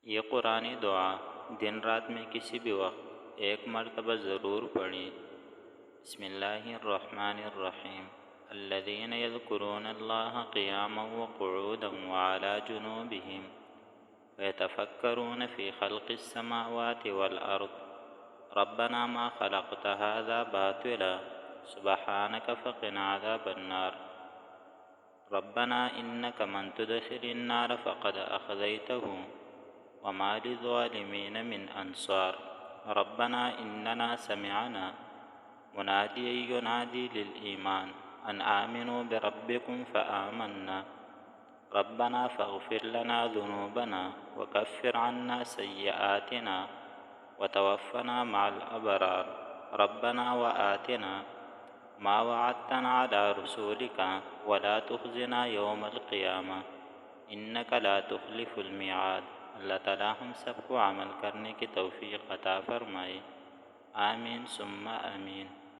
ये कुरानी दुआ दिन रात में किसी भी वक्त एक मरतबा ज़रूर पढ़ें। बिस्मिल्लाहिर्रहमानिर्रहीम। अल्लज़ीना यज़्कुरूनल्लाह क़ियामन व क़ुऊदन व अला जुनूबिहिम व यतफ़क्करून फ़ी ख़ल्क़िस समावाति वल अर्द रब्बना मा ख़लक़्त हाज़ा बातिला सुब्हानक फ़क़िना अज़ाबन्नार। रब्बना इन्नक मन तुदखिलिन नार फ़क़द अख़ज़यतहु वमा लिज़्ज़ालिमीन मिन अंसार। रब्बना इन्नना समिअना मुनादियन युनादी लिल-ईमान अन आमिनू बिरब्बिकुम फ़आमन्ना। रब्बना फ़ग़फ़िर लना ज़ुनूबना वकफ़िर अन्ना सय्यआतिना वतवफ़्फ़ना मअल अबरार। रब्बना व आतिना मा वअदतना अला रसूलिका वला तुख़्ज़िना यौमल क़ियामह इन्नका ला तुख़्लिफ़ुल मिआद। अल्लाह ताला हम सबको अमल करने की तौफ़ीक़ अता फ़रमाए। आमीन सुम्मा आमीन।